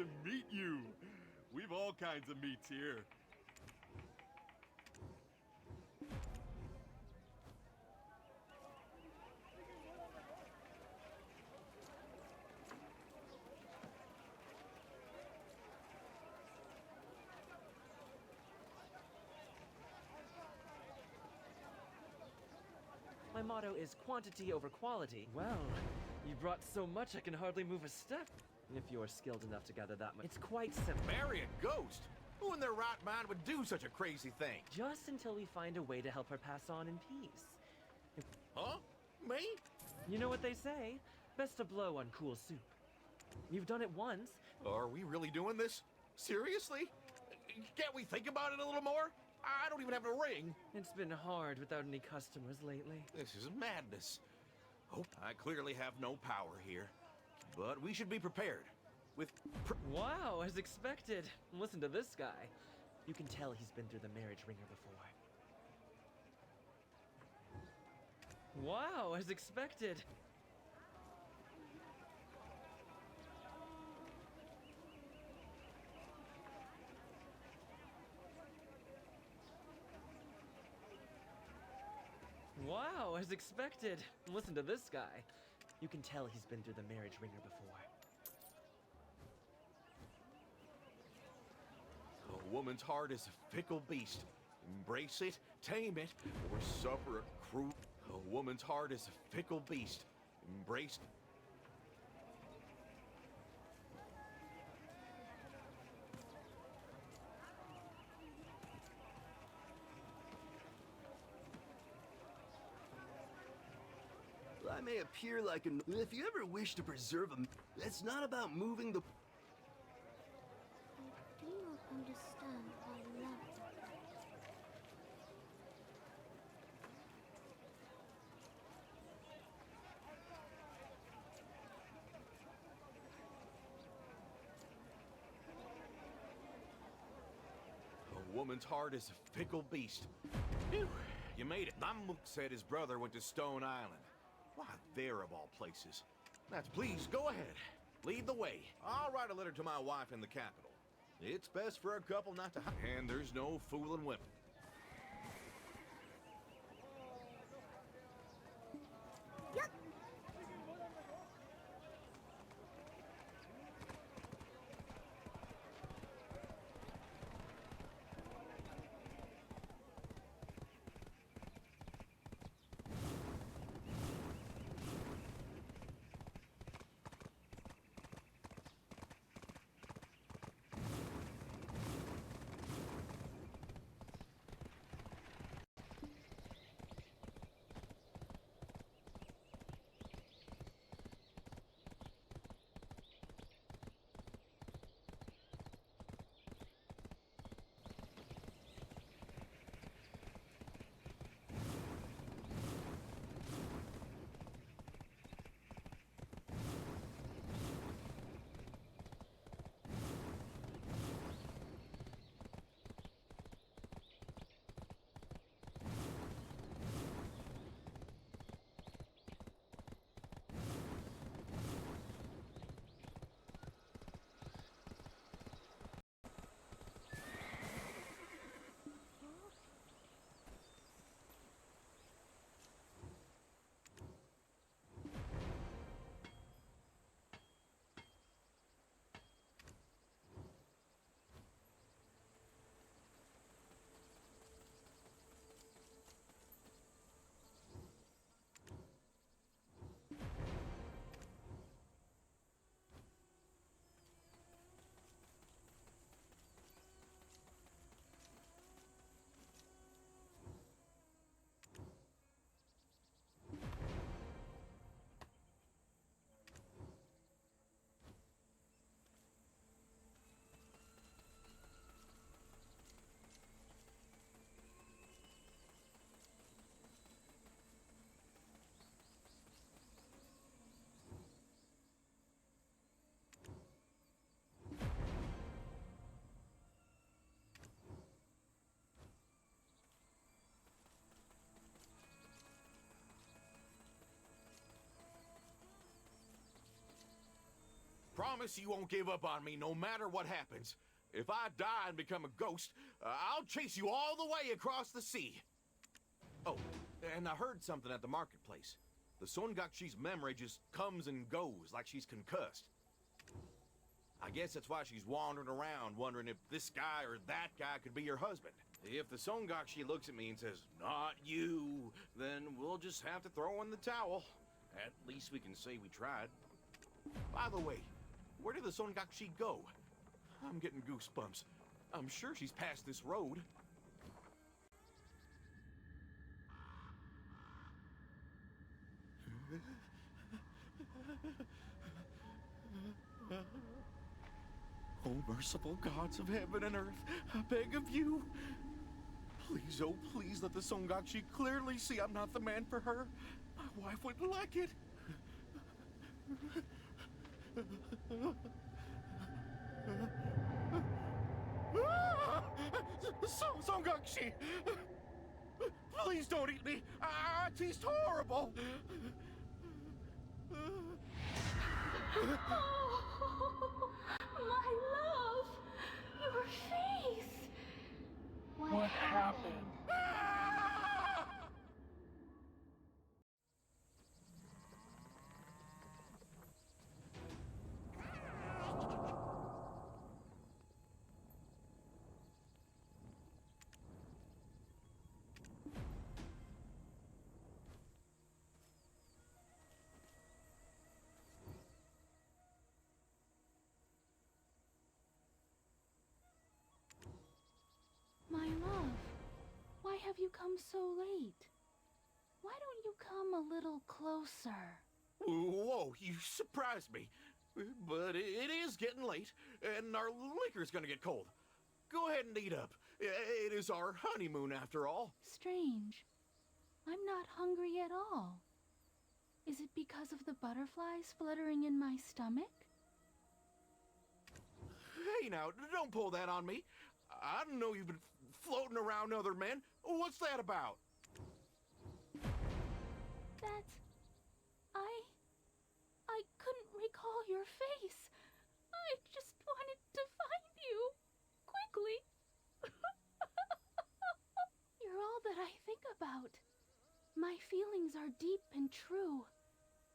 to meet you. We've all kinds of meats here. My motto is quantity over quality. Well, you brought so much I can hardly move a step. If you're skilled enough to gather that much, it's quite simple. Marry a ghost? Who in their right mind would do such a crazy thing? Just until we find a way to help her pass on in peace. Huh? Me? You know what they say, best to blow on cool soup. You've done it once. Are we really doing this? Seriously? Can't we think about it a little more? I don't even have a ring. It's been hard without any customers lately. This is madness. Oh, I clearly have no power here. But we should be prepared. Wow, as expected. Listen to this guy. You can tell he's been through the marriage ringer before. Wow, as expected. Wow, as expected. Listen to this guy. You can tell he's been through the marriage ringer before. A woman's heart is a fickle beast. Embrace it, tame it, or suffer a cruel... A woman's heart is a fickle beast. Embrace... I may appear like an... If you ever wish to preserve a... It's not about moving the... I do not understand why love does that. A woman's heart is a fickle beast. Phew, you made it. Namuk said his brother went to Stone Island. Why, there of all places. That's please, go ahead. Lead the way. I'll write a letter to my wife in the capital. It's best for a couple not to... And there's no fooling women. promise you won't give up on me no matter what happens. If I die and become a ghost, I'll chase you all the way across the sea. Oh, and I heard something at the marketplace. The Songakshi's memory just comes and goes like she's concussed. I guess that's why she's wandering around wondering if this guy or that guy could be her husband. If the Songakshi looks at me and says, "Not you," then we'll just have to throw in the towel. At least we can say we tried. By the way, where did the Songakshi go? I'm getting goosebumps. I'm sure she's past this road. Oh, merciful gods of heaven and earth, I beg of you. Please, oh please, let the Songakshi clearly see I'm not the man for her. My wife wouldn't like it. Songakshi! Please don't eat me! It tastes horrible! Oh, my love! Your face! What happened? My love, why have you come so late? Why don't you come a little closer? Whoa, you surprised me. But it is getting late, and our liquor's gonna get cold. Go ahead and eat up. It is our honeymoon, after all. Strange. I'm not hungry at all. Is it because of the butterflies fluttering in my stomach? Hey now, don't pull that on me. I know you've been floating around other men. What's that about? I couldn't recall your face. I just wanted to find you. Quickly. You're all that I think about. My feelings are deep and true,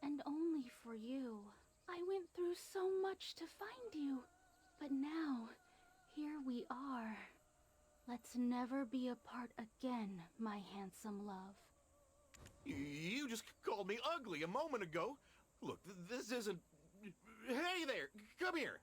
and only for you. I went through so much to find you, but now, here we are. Let's never be apart again, my handsome love. You just called me ugly a moment ago. Look, this isn't... Hey there, come here.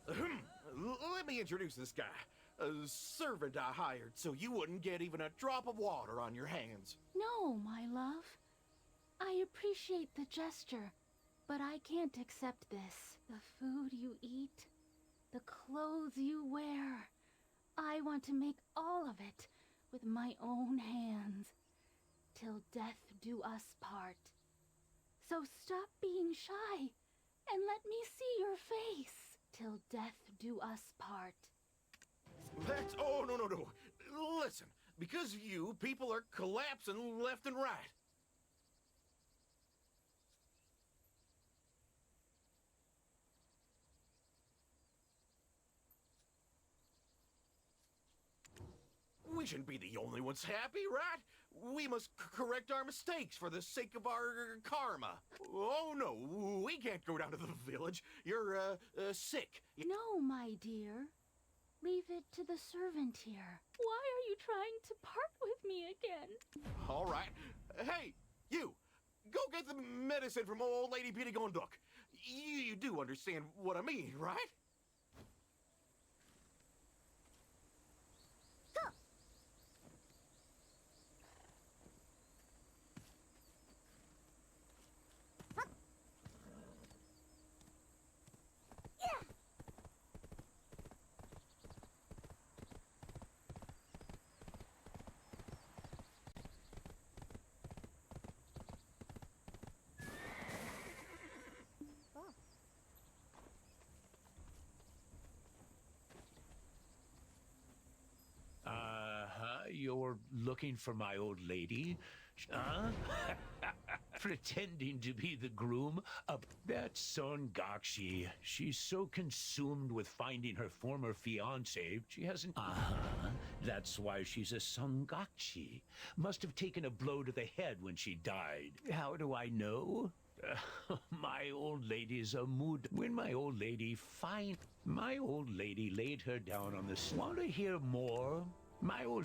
Let me introduce this guy. A servant I hired so you wouldn't get even a drop of water on your hands. No, my love. I appreciate the gesture, but I can't accept this. The food you eat, the clothes you wear. I want to make all of it with my own hands. Till death do us part. So stop being shy and let me see your face. Till death do us part. That's... Oh, no. Listen, because of you, people are collapsing left and right. We shouldn't be the only ones happy, right? We must correct our mistakes for the sake of our karma. Oh, no, we can't go down to the village. You're, sick. No, my dear. Leave it to the servant here. Why are you trying to part with me again? All right. Hey, you! Go get the medicine from old Lady Petey Gondok. You do understand what I mean, right? you're looking for my old lady? Huh? Pretending to be the groom of that Son Gakshi. She's so consumed with finding her former fiancé, she hasn't... That's why she's a Songakshi. Must have taken a blow to the head when she died. How do I know? My old lady's a mood. When my old lady laid her down on the... Want to hear more?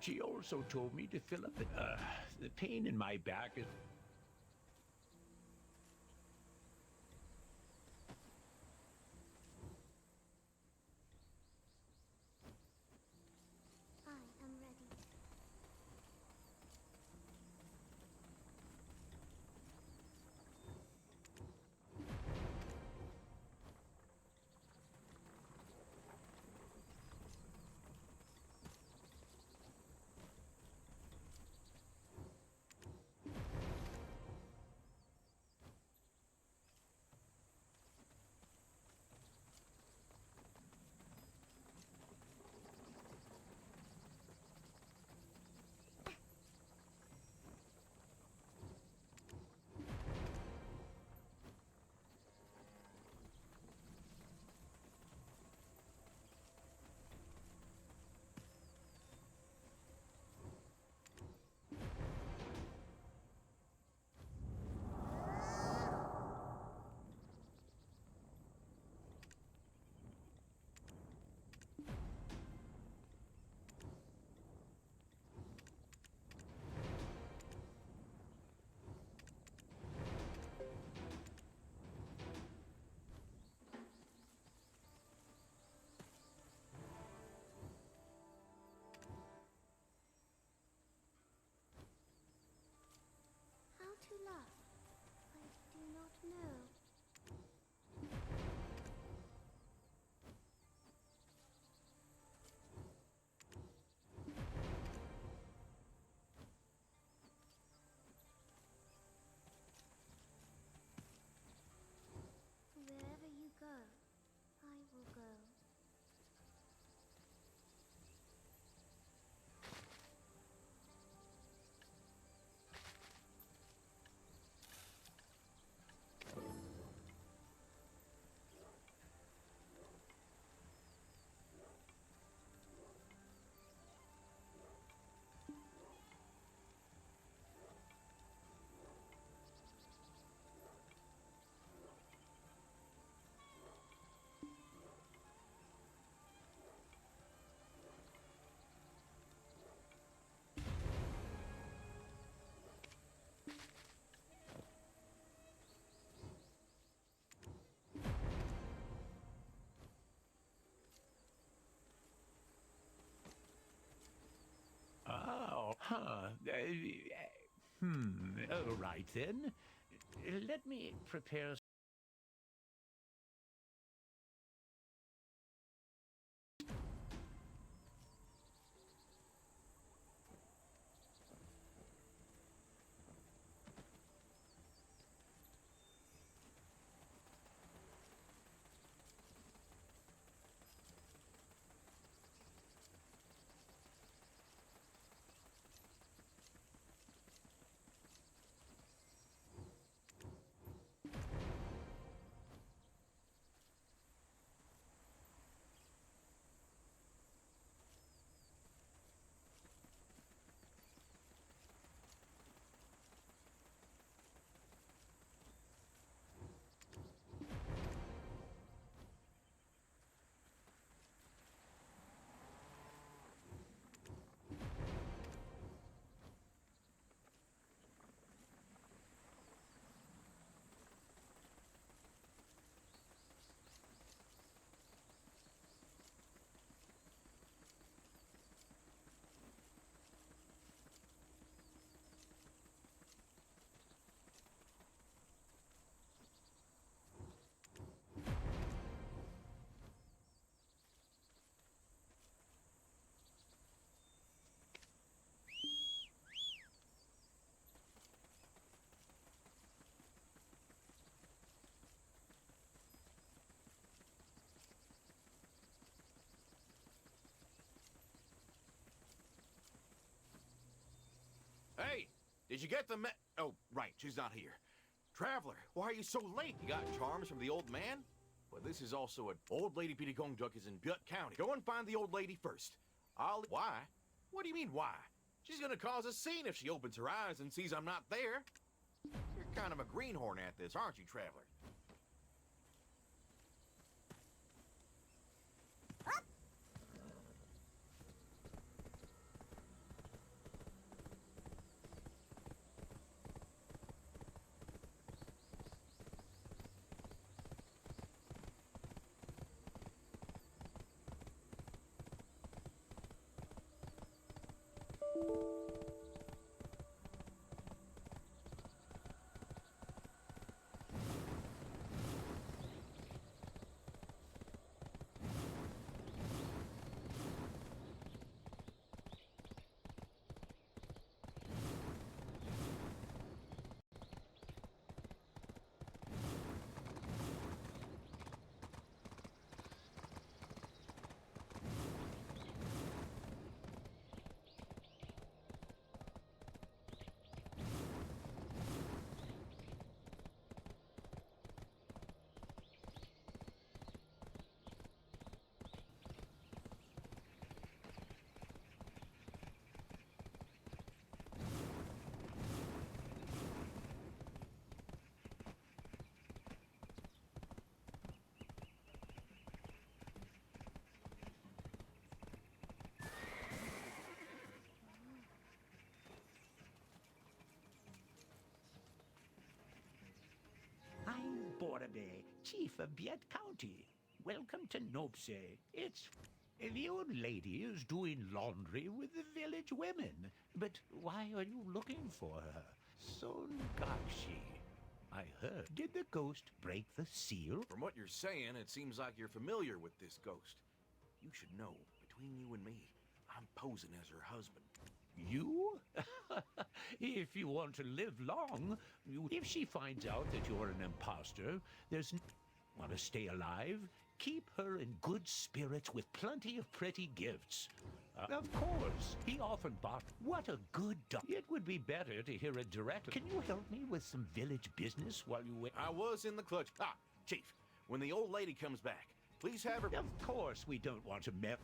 She also told me to fill up the pain in my back is... I am ready. How to love? I do not know. Wherever you go, I will go. Oh, huh. All right then. Let me prepare. Did you get the Oh, right, she's not here. Traveler, why are you so late? You got charms from the old man? Well, this is also an old lady BDO is in Butte County. Go and find the old lady first. Why? What do you mean, why? She's gonna cause a scene if she opens her eyes and sees I'm not there. You're kind of a greenhorn at this, aren't you, Traveler? I'm Borabe, chief of Butte County. Welcome to Nopse. The old lady is doing laundry with the village women. But why are you looking for her? Songakshi. I heard. Did the ghost break the seal? From what you're saying, it seems like you're familiar with this ghost. You should know, between you and me, I'm posing as her husband. You? If you want to live long, if she finds out that you're an imposter, want to stay alive? Keep her in good spirits with plenty of pretty gifts. Of course, he often bought. What a good dog. It would be better to hear it direct. Can you help me with some village business while you wait? I was in the clutch. Chief, when the old lady comes back, please have her... Of course we don't want to mess.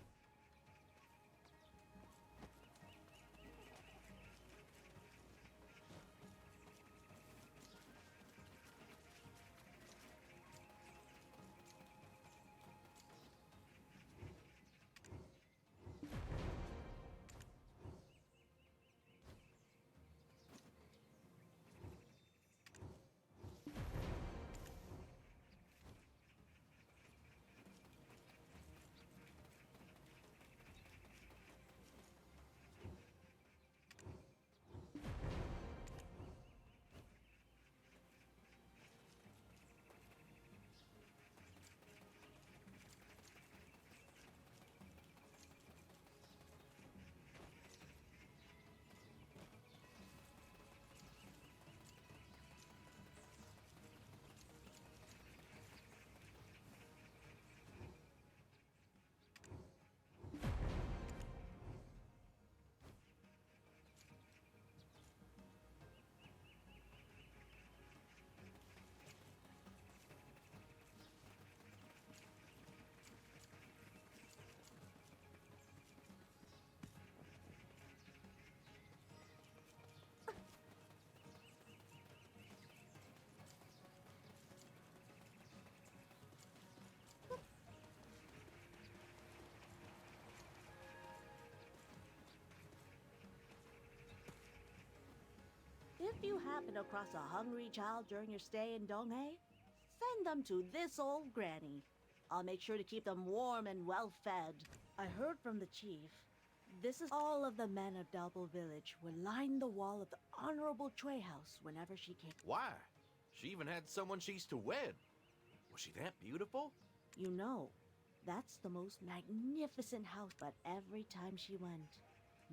If you happen across a hungry child during your stay in Donghae, send them to this old granny. I'll make sure to keep them warm and well fed. I heard from the chief. This is all of the men of Dalbo village would line the wall of the Honorable Choi house whenever she came. Why? She even had someone she used to wed. Was she that beautiful? You know, that's the most magnificent house, but every time she went,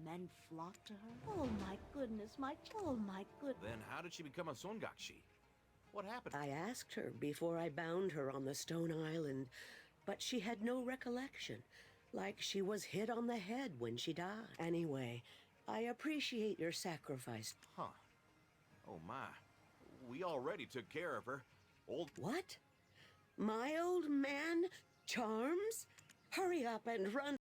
men flocked to her. Oh my goodness, oh my good. Then how did she become a Songakshi? What happened? I asked her before I bound her on the stone island, but she had no recollection, like she was hit on the head when she died. Anyway, I appreciate your sacrifice. Huh. Oh my. We already took care of her. Old What? My old man? Charms? Hurry up and run.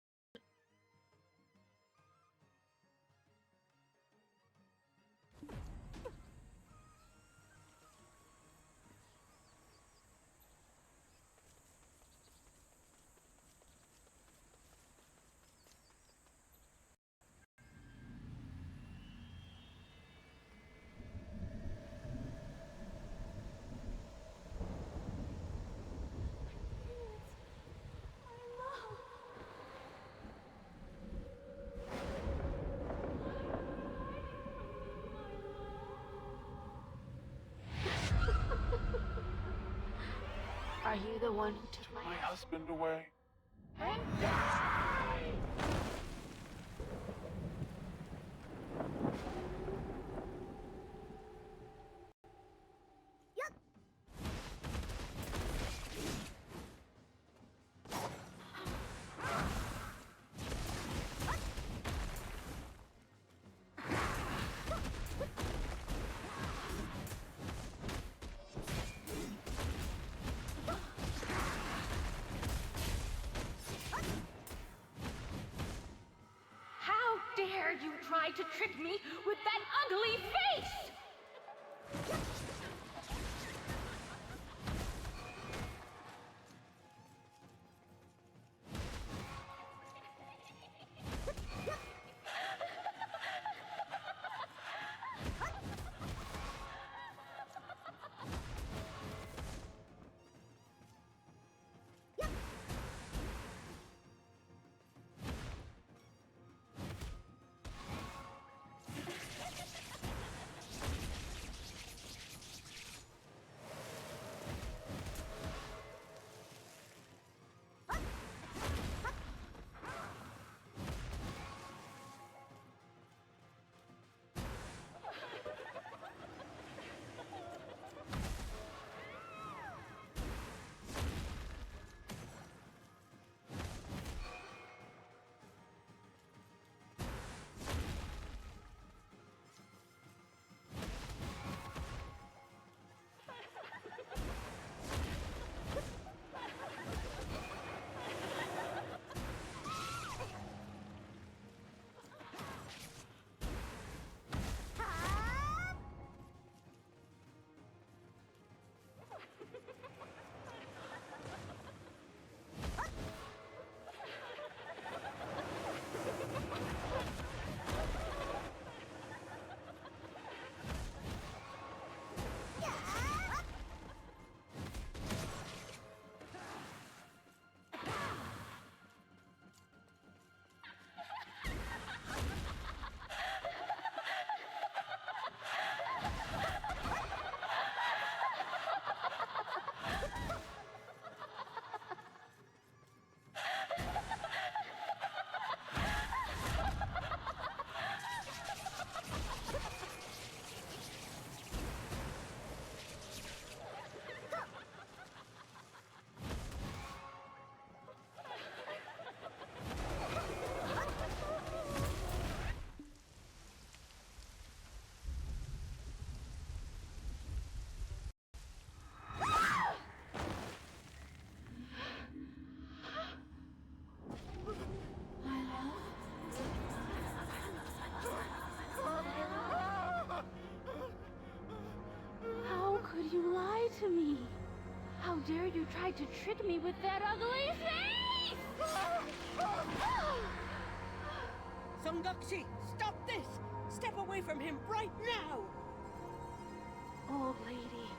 Are you the one who took my husband away. How dare you try to trick me with that ugly face! How could you lie to me? How dare you try to trick me with that ugly face! Sungakshi, stop this! Step away from him right now! Old lady,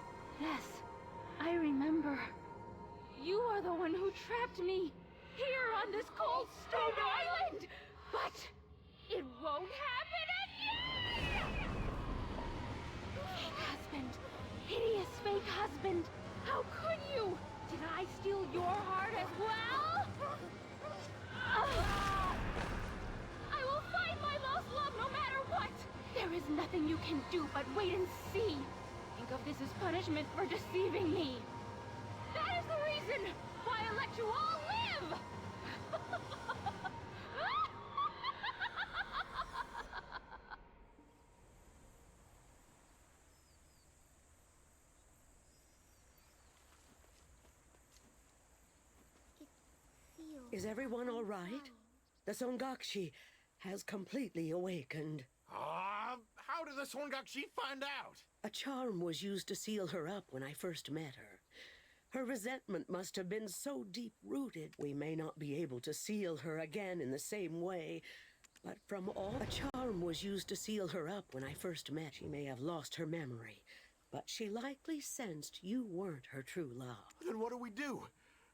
yes, I remember. You are the one who trapped me here on this cold stone island! But it won't happen again! Fake husband! Hideous fake husband! How could you? Did I steal your heart as well? I will find my lost love no matter what! There is nothing you can do but wait and see. Think of this as punishment for deceiving me. That is the reason why I let you all live! Is everyone all right? The Songakshi has completely awakened. How did the Songakshi find out? A charm was used to seal her up when I first met her. Her resentment must have been so deep-rooted, we may not be able to seal her again in the same way. But a charm was used to seal her up when I first met. She may have lost her memory, but she likely sensed you weren't her true love. Then what do we do?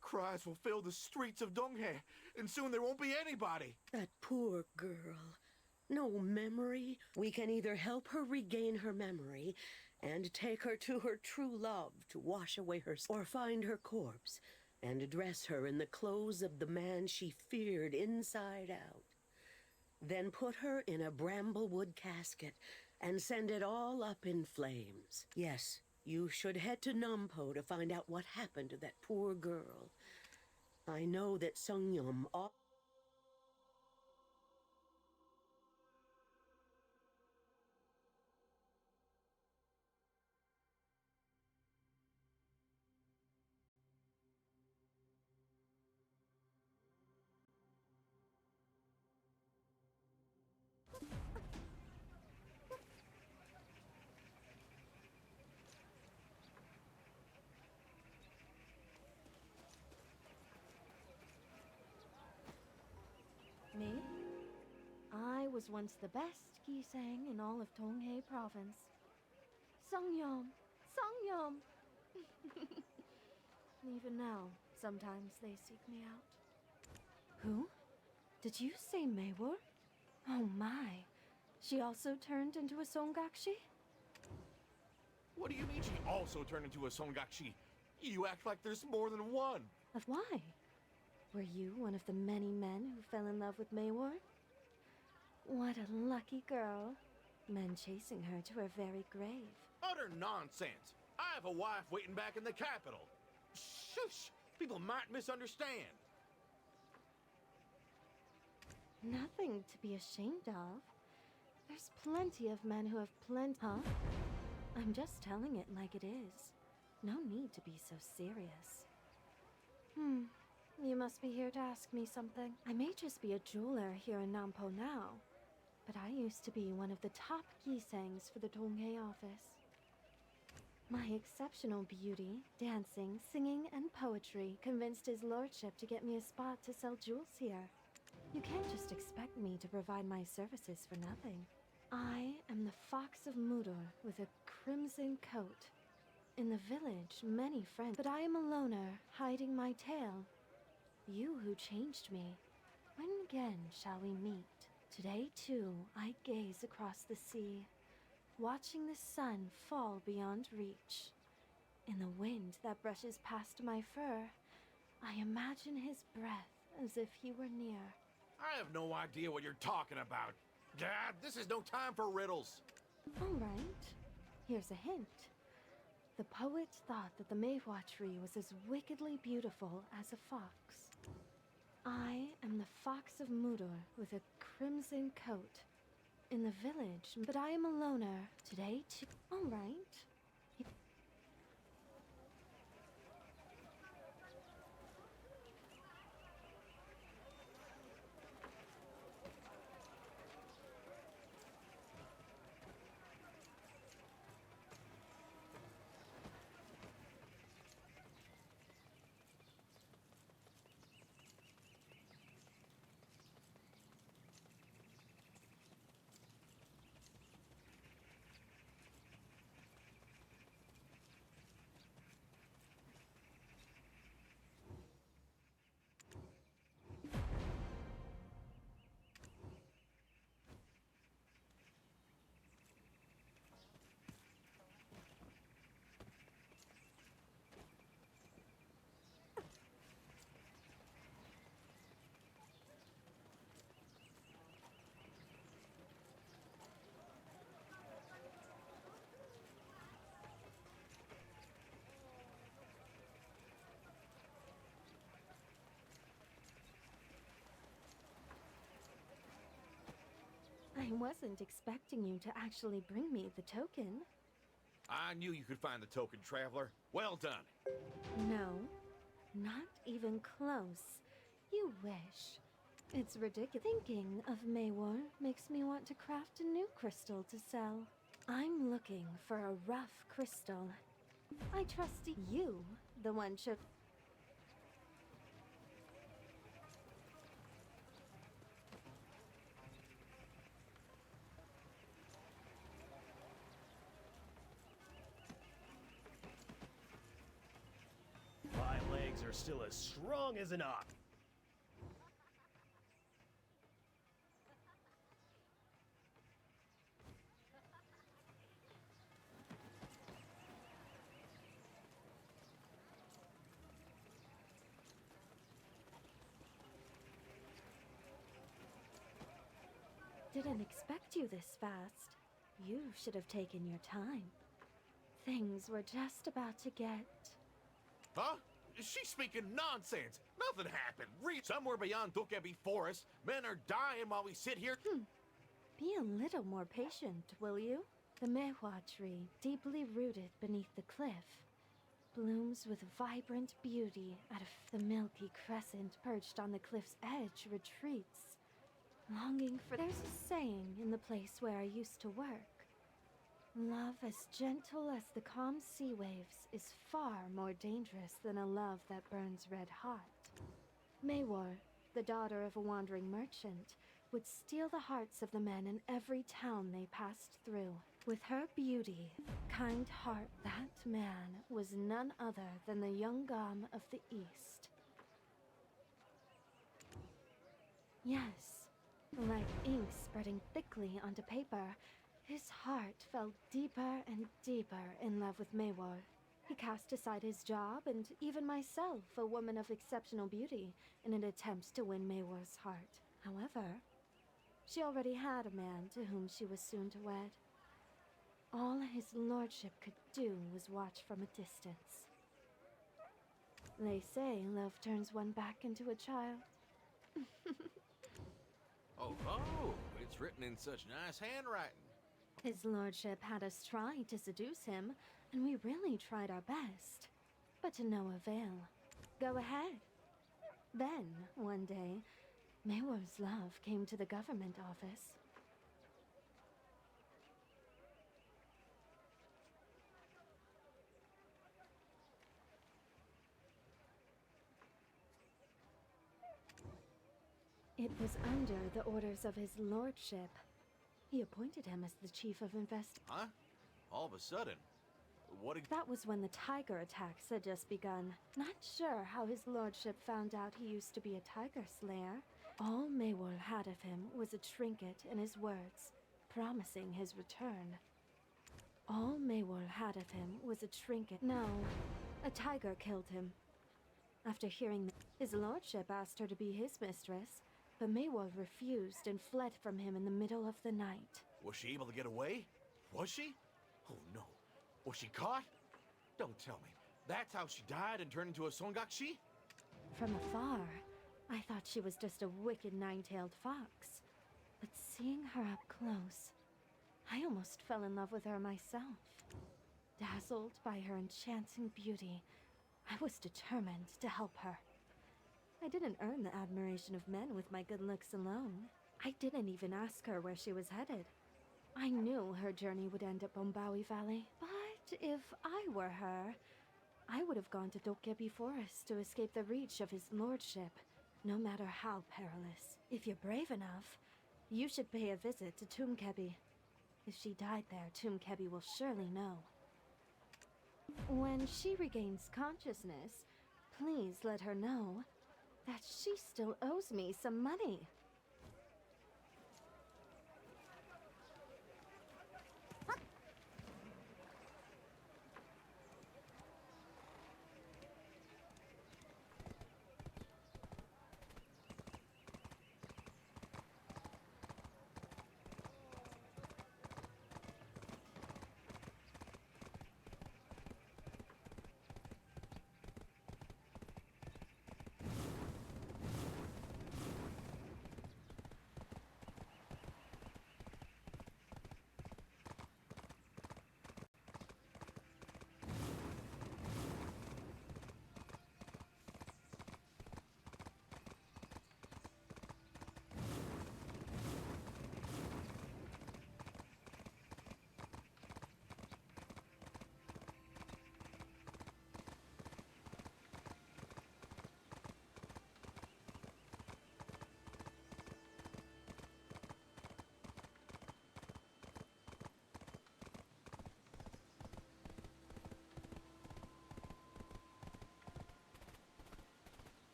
Cries will fill the streets of Donghae, and soon there won't be anybody. That poor girl. No memory. We can either help her regain her memory and take her to her true love to wash away her, or find her corpse and dress her in the clothes of the man she feared inside out. Then put her in a bramblewood casket and send it all up in flames. Yes, you should head to Nampo to find out what happened to that poor girl. I know that Sungyum... Me? I was once the best Gisang in all of Donghae province. Songyom! Songyom! Even now, sometimes they seek me out. Who? Did you say Maywar? Oh my. She also turned into a Songakshi? What do you mean she also turned into a Songakshi? You act like there's more than one. Why? Were you one of the many men who fell in love with Maywar? What a lucky girl. Men chasing her to her very grave. Utter nonsense. I have a wife waiting back in the capital. Shush! People might misunderstand. Nothing to be ashamed of. There's plenty of men who have Huh? I'm just telling it like it is. No need to be so serious. You must be here to ask me something. I may just be a jeweler here in Nampo now, but I used to be one of the top Gisangs for the Donghae office. My exceptional beauty, dancing, singing, and poetry convinced his lordship to get me a spot to sell jewels here. You can't just expect me to provide my services for nothing. I am the Fox of Mudor with a crimson coat. In the village, many friends, but I am a loner, hiding my tail. You who changed me. When again shall we meet? Today, too, I gaze across the sea, watching the sun fall beyond reach. In the wind that brushes past my fur, I imagine his breath as if he were near. I have no idea what you're talking about. Dad, this is no time for riddles. All right. Here's a hint. The poet thought that the Mayhua tree was as wickedly beautiful as a fox. I am the Fox of Mudor with a crimson coat. In the village, but I am a loner. Today, too. All right. I wasn't expecting you to actually bring me the token. I knew you could find the token, traveler. Well done. No, not even close. You wish. It's ridiculous. Thinking of Maywar makes me want to craft a new crystal to sell. I'm looking for a rough crystal. I trust you, the one should. My legs are still as strong as an ox. Didn't expect you this fast. You should have taken your time. Things were just about to get. Huh? She's speaking nonsense. Nothing happened. Somewhere beyond Dokebi Forest, men are dying while we sit here. Be a little more patient, will you? The mehua tree, deeply rooted beneath the cliff, blooms with vibrant beauty out of the milky crescent perched on the cliff's edge retreats, longing for. There's a saying in the place where I used to work. Love as gentle as the calm sea waves is far more dangerous than a love that burns red hot. Maywar, the daughter of a wandering merchant, would steal the hearts of the men in every town they passed through. With her beauty, kind heart, that man was none other than the young Gom of the East. Yes, like ink spreading thickly onto paper, his heart fell deeper and deeper in love with Maywar. He cast aside his job and even myself, a woman of exceptional beauty, in an attempt to win Maywar's heart. However, she already had a man to whom she was soon to wed. All his lordship could do was watch from a distance. They say love turns one back into a child. Oh, it's written in such nice handwriting. His lordship had us try to seduce him, and we really tried our best. But to no avail. Go ahead. Then, one day, Maywar's love came to the government office. It was under the orders of his lordship. He appointed him as the chief of Huh? All of a sudden? That was when the tiger attacks had just begun. Not sure how his lordship found out he used to be a tiger slayer. All Maywar had of him was a trinket and his words, promising his return. All Maywar had of him was a trinket. No, a tiger killed him. After hearing that, his lordship asked her to be his mistress, but Maywar refused and fled from him in the middle of the night. Was she able to get away? Was she? Oh no. Was she caught? Don't tell me. That's how she died and turned into a Songakshi? From afar, I thought she was just a wicked nine-tailed fox. But seeing her up close, I almost fell in love with her myself. Dazzled by her enchanting beauty, I was determined to help her. I didn't earn the admiration of men with my good looks alone. I didn't even ask her where she was headed. I knew her journey would end at Bombawi Valley, but if I were her, I would have gone to Dokebi Forest to escape the reach of his lordship, no matter how perilous. If you're brave enough, you should pay a visit to Tumkebi. If she died there, Tumkebi will surely know. When she regains consciousness, please let her know that she still owes me some money.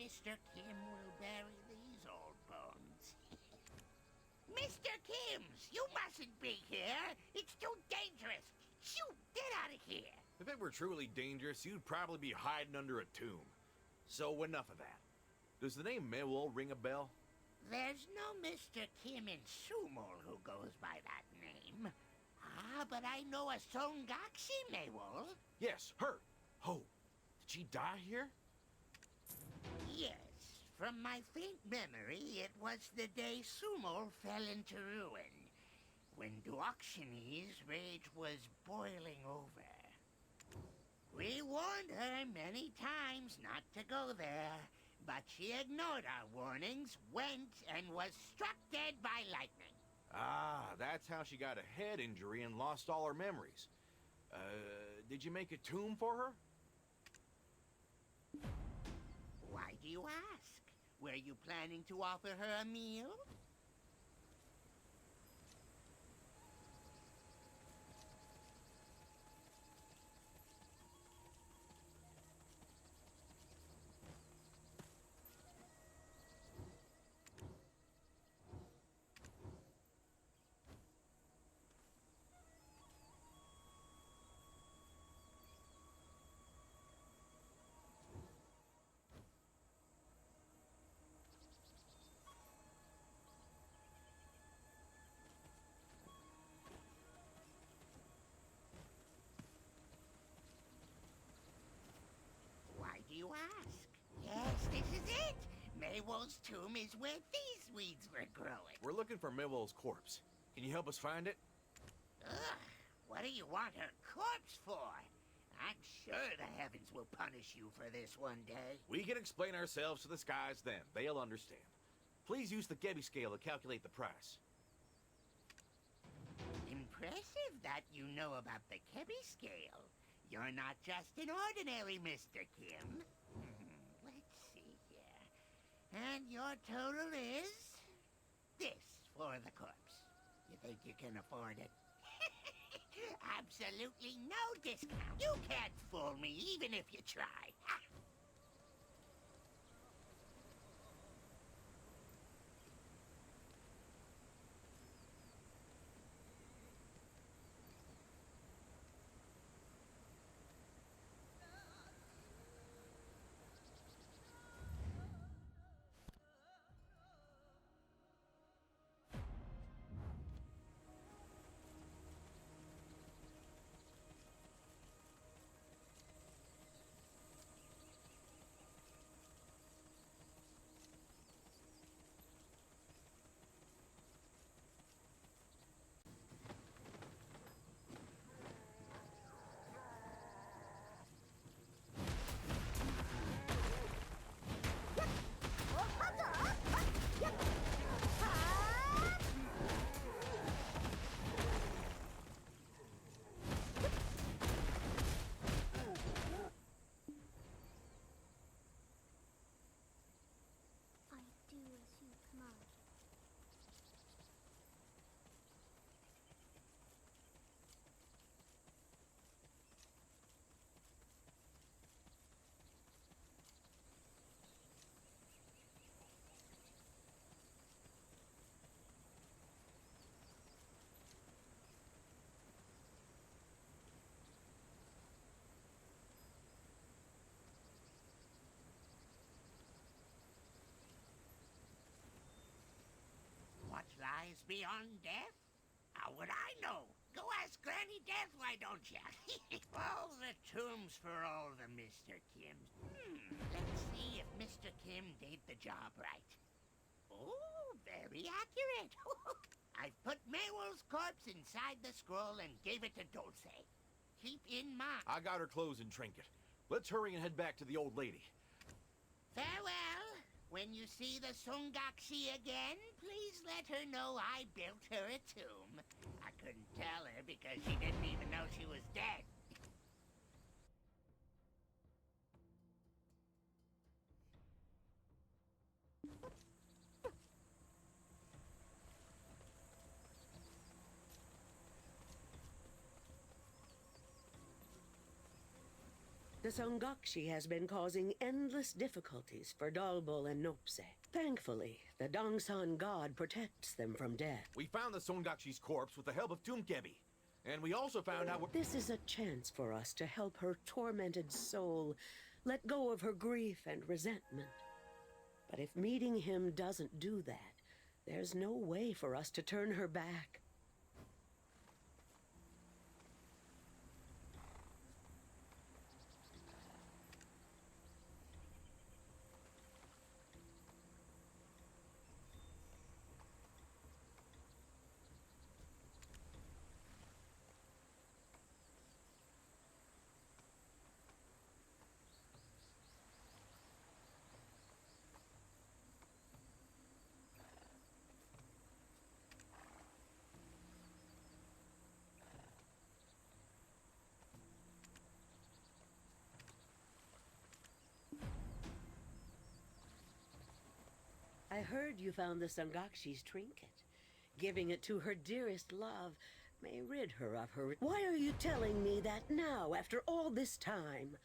Mr. Kim will bury these old bones. Mr. Kims, you mustn't be here. It's too dangerous. Shoot, get out of here. If it were truly dangerous, you'd probably be hiding under a tomb. So enough of that. Does the name Mewol ring a bell? There's no Mr. Kim in Sumol who goes by that name. Ah, but I know a Songaxi Mewol. Yes, her. Oh, did she die here? Yes. From my faint memory, it was the day Sumol fell into ruin, when Duoxani's rage was boiling over. We warned her many times not to go there, but she ignored our warnings, went, and was struck dead by lightning. Ah, that's how she got a head injury and lost all her memories. Did you make a tomb for her? Why do you ask? Were you planning to offer her a meal? Why do you ask? Yes, this is it! Maywol's tomb is where these weeds were growing. We're looking for Mewol's corpse. Can you help us find it? Ugh, what do you want her corpse for? I'm sure the heavens will punish you for this one day. We can explain ourselves to the skies then. They'll understand. Please use the Gebi scale to calculate the price. Impressive that you know about the Kebi scale. You're not just an ordinary Mr. Kim. Let's see here. And your total is this for the corpse. You think you can afford it? Absolutely no discount. You can't fool me even if you try. I do as you command. What lies beyond death? How would I know? Go ask Granny Death, why don't ya? All the tombs for all the Mr. Kims. Let's see if Mr. Kim did the job right. Oh, very accurate. I put Maywol's corpse inside the scroll and gave it to Dulce. Keep in mind... I got her clothes and trinket. Let's hurry and head back to the old lady. Farewell. When you see the Songaxi again, please let her know I built her a tomb. I couldn't tell her because she didn't even know she was dead. The Songakshi has been causing endless difficulties for Dalbol and Nopse. Thankfully, the Dongsan god protects them from death. We found the Songakshi's corpse with the help of Doomkebi. And we also found out This is a chance for us to help her tormented soul let go of her grief and resentment. But if meeting him doesn't do that, there's no way for us to turn her back. I heard you found the Sangakshi's trinket. Giving it to her dearest love may rid her of her... Why are you telling me that now, after all this time?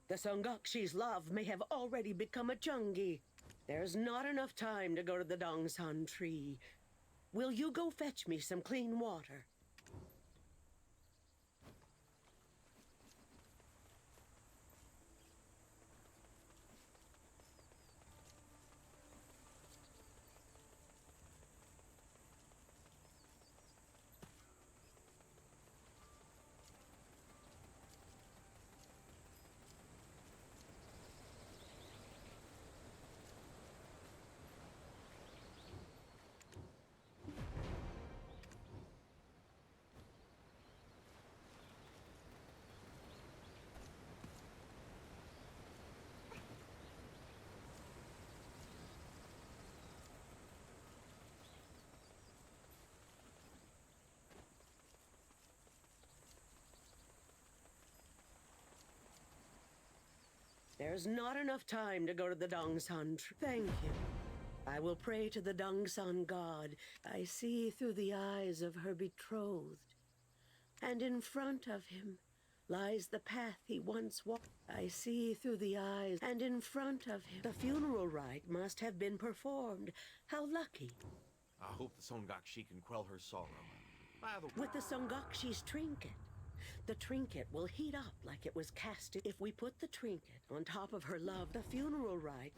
The Sangakshi's love may have already become a Chungi. There's not enough time to go to the Dongsan tree. Will you go fetch me some clean water? There's not enough time to go to the Dongsan tree. Thank you. I will pray to the Dongsan god. I see through the eyes of her betrothed. And in front of him lies the path he once walked. I see through the eyes, and in front of him. The funeral rite must have been performed. How lucky. I hope the Songakshi can quell her sorrow. By the way... With the Songakshi's trinket. The trinket will heat up like it was cast. If we put the trinket on top of her love, the funeral rite...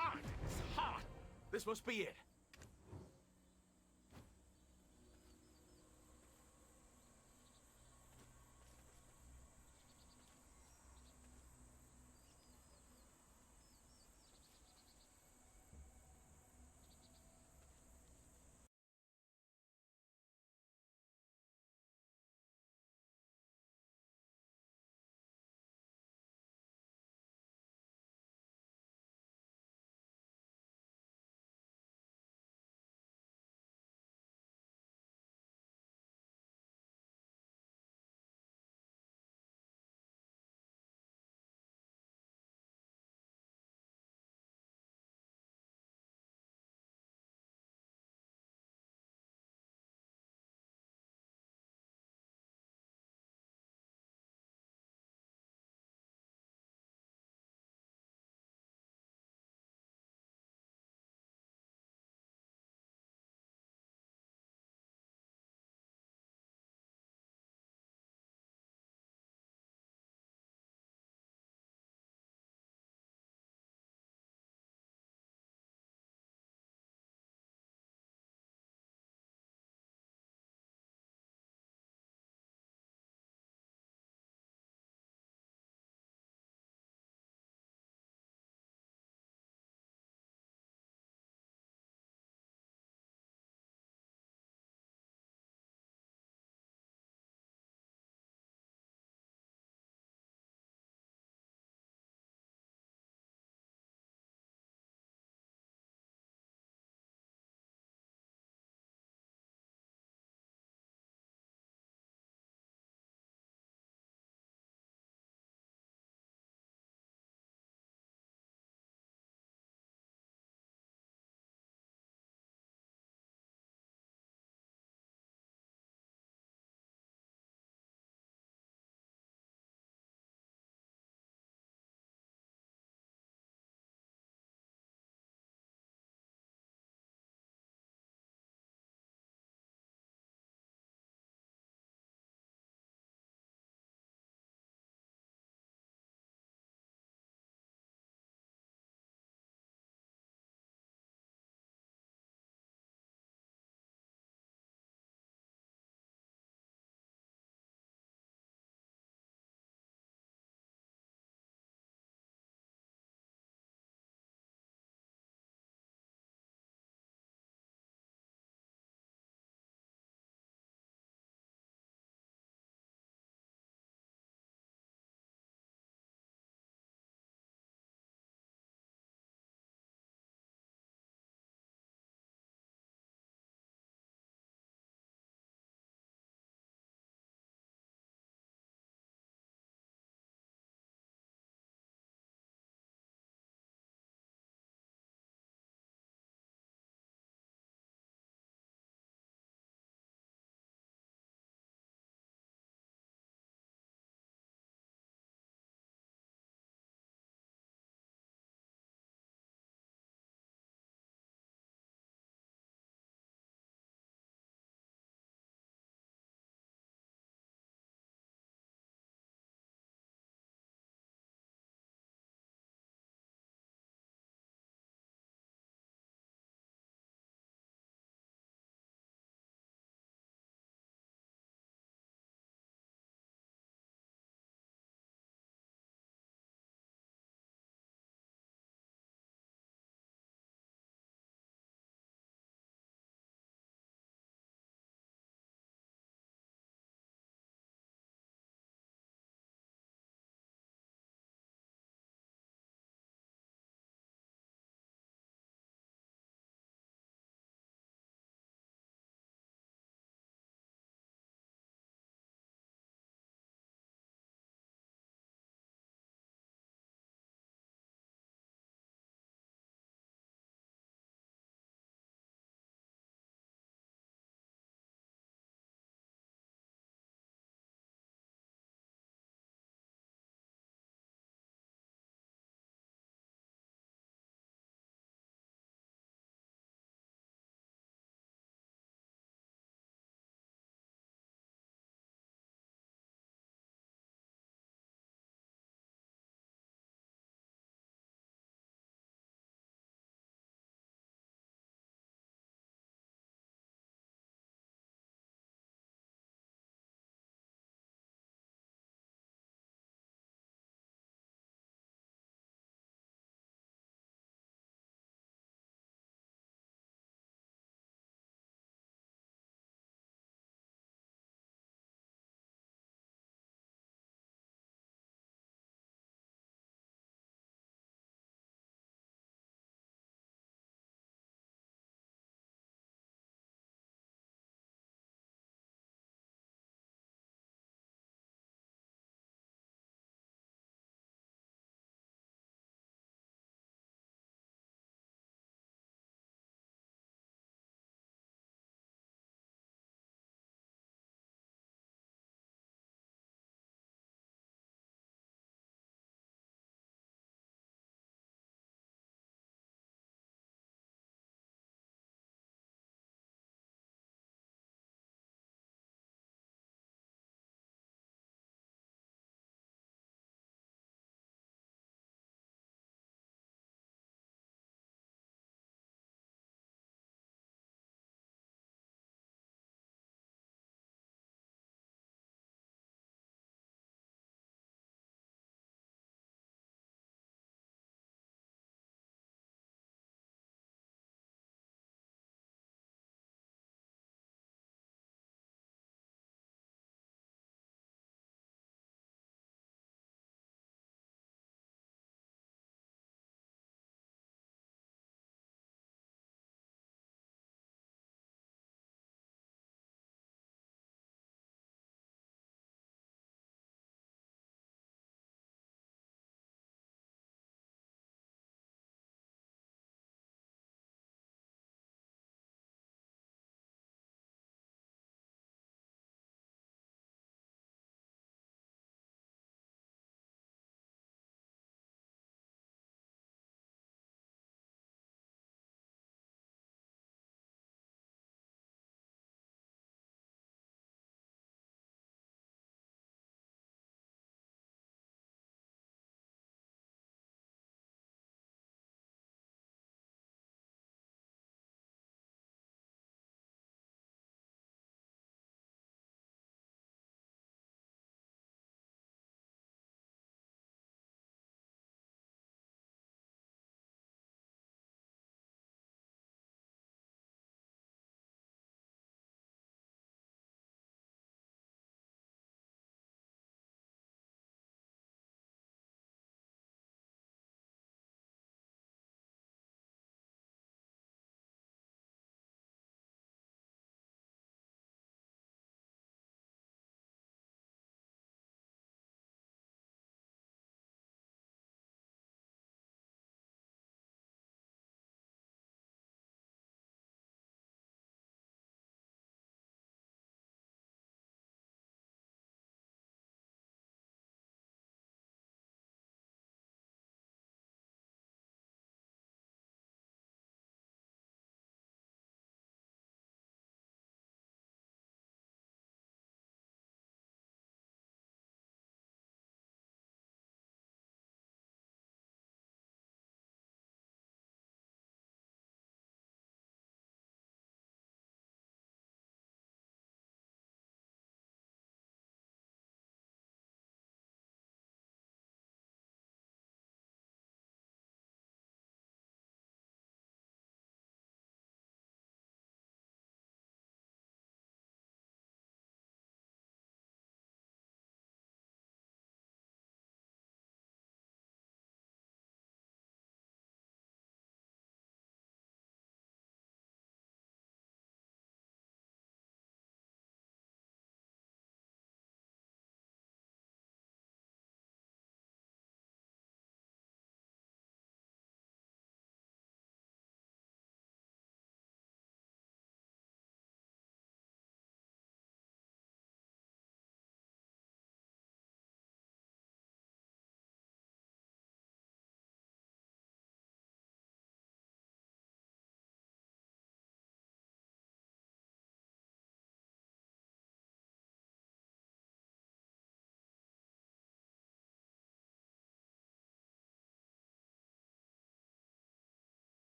Ah, it's hot! This must be it.